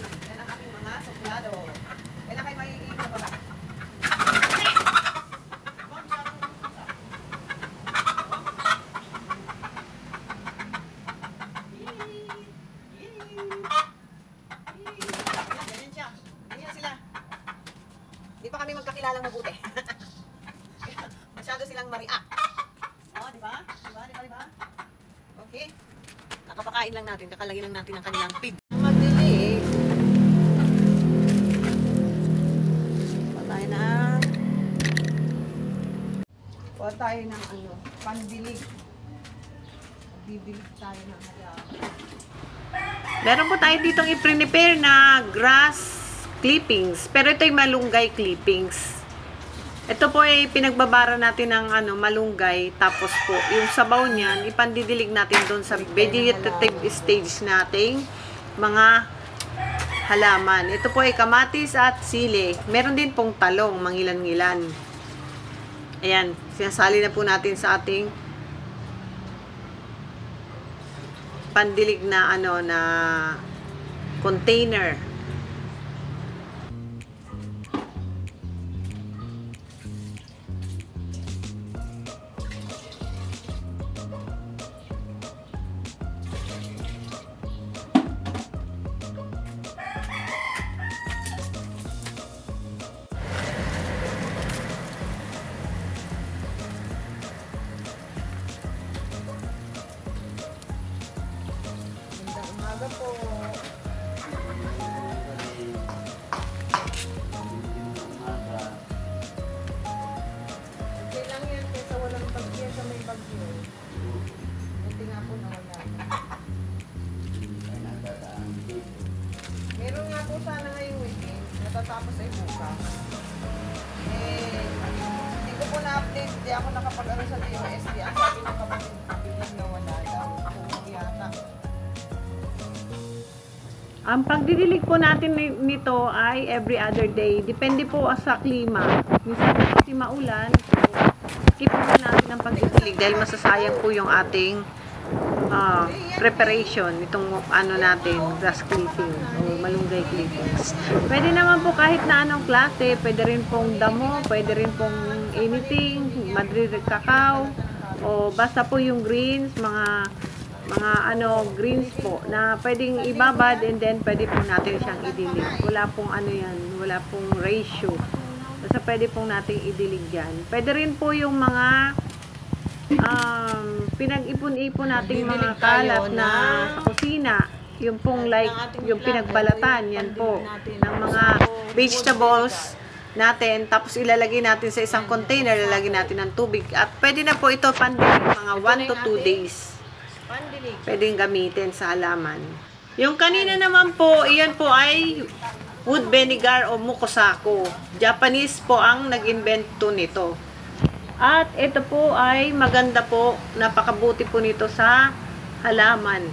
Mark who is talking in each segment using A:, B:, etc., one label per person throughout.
A: Yan ang aking mga suplado. Kailan kayo maiinom na ba? Ganyan siya. Ganyan sila. Di pa kami magkakilalang mabuti. Masyado silang maria. Oh, di ba? Di ba? Okay. Nakapakain lang natin. Kakalagin lang natin ang kanilang feed. Magdilig. Kuha tayo ng pandilig. Bibilig tayo ng halaman.
B: Meron po tayo ditong i-prepare na grass clippings. Pero ito ay malunggay clippings. Ito po ay pinagbabara natin ng malunggay. Tapos po, yung sabaw niyan, ipandidilig natin doon sa vegetative stage nating mga halaman. Ito po ay kamatis at sili. Meron din pong talong, mangilan-ngilan. Ayan, sinasali na po natin sa ating pandilig na na container.
A: Umaga po. Okay lang yan kaysa walang bagyo sa may bagyo. Buti nga po na wala. Meron nga po sana ngayong weekend. Natatapos ay bukas. Hindi ko po na-update. Hindi ako nakapag-aral sa DOSD. Ang sabi ng kapatid na wala daw. Kung yata.
B: Ang pagdidilig po natin nito ay every other day. Depende po sa klima. Minsan kasi maulan, skip po natin ang pagdidilig dahil masasayang po yung ating preparation. Itong natin, grass clipping o malunggay clippings. Pwede naman po kahit na anong klase. Pwede rin pong damo, pwede rin pong anything, Madrid cacao, o basta po yung greens, mga greens po na pwedeng ibabad and then pwede po natin siyang idilig. Wala pong wala pong ratio. Basta pwede pong natin idilig yan. Pwede rin po yung mga pinag-ipon-ipon nating mga kalat na sa kusina. Yung pong yung pinagbalatan, yan po, ng mga vegetables natin. Tapos ilalagay natin sa isang container, ilalagay natin ng tubig. At pwede na po ito pandilig mga 1 to 2 days. Pwedeng gamitin sa halaman. Yung kanina naman po, iyan po ay wood vinegar o mukosako. Japanese po ang nag-invento nito. At ito po ay maganda po, napakabuti po nito sa halaman.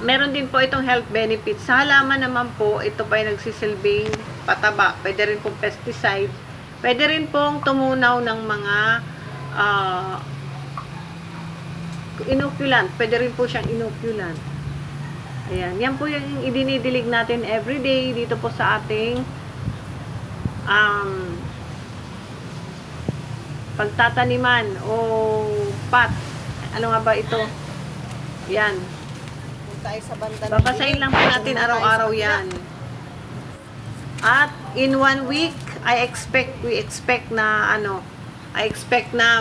B: Meron din po itong health benefits. Sa halaman naman po, ito pa ay nagsisilbing pataba. Pwede rin pong pesticide. Pwede rin pong tumunaw ng mga inoculant. Pwede rin po siyang inoculant. Ayan. Yan po yung idinidilig natin everyday dito po sa ating pagtataniman o pot. Ano nga ba ito? Yan.
A: Tayo sa banda.
B: Babasahin lang po natin araw-araw yan. At in 1 week, we expect na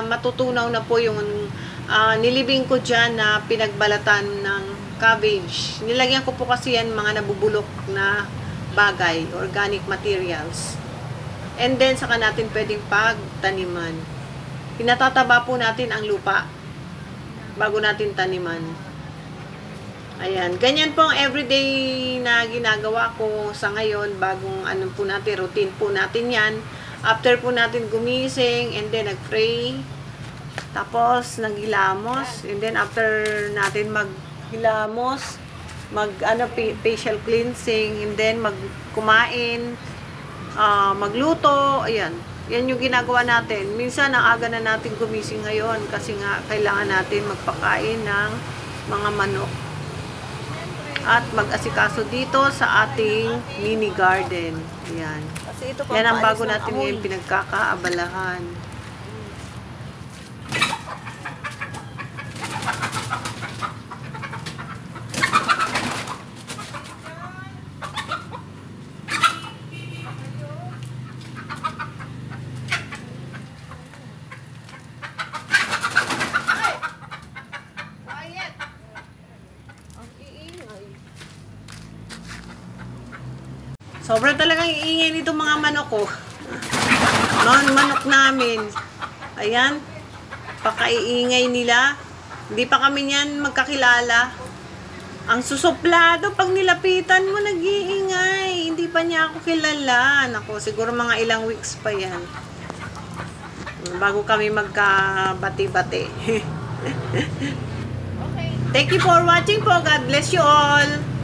B: matutunaw na po yung nilibing ko dyan na pinagbalatan ng cabbage. Nilagyan ko po kasi yan mga nabubulok na bagay, organic materials. And then, saka natin pwedeng pagtaniman. Pinatataba po natin ang lupa bago natin taniman. Ayan. Ganyan po ang everyday na ginagawa ko sa ngayon. Bagong po natin, routine po natin yan. After po natin gumising, and then nag-pray. Tapos, naghilamos. And then, after natin maghilamos, facial cleansing. And then, kumain, magluto. Ayan. Yan yung ginagawa natin. Minsan, ang aga na natin gumising ngayon kasi nga, kailangan natin magpakain ng mga manok. at mag-asikaso dito sa ating mini garden. Yan.
A: Kasi ito
B: Yan ang
A: pampaalis
B: bago
A: ng
B: natin
A: amoy.
B: ngayon pinagkakaabalahan.
A: Ang iingay.
B: Sobrang talagang iingay nito mga manok ko. Manok namin. Ayan. Pakaiingay nila. Hindi pa kami niyan magkakilala. Ang susuplado, pag nilapitan mo, nag-iingay. Hindi pa niya ako kilala. Nako, siguro mga ilang weeks pa yan. Bago kami magkabati-bati.
A: Okay.
B: Thank you for watching po. God bless you all.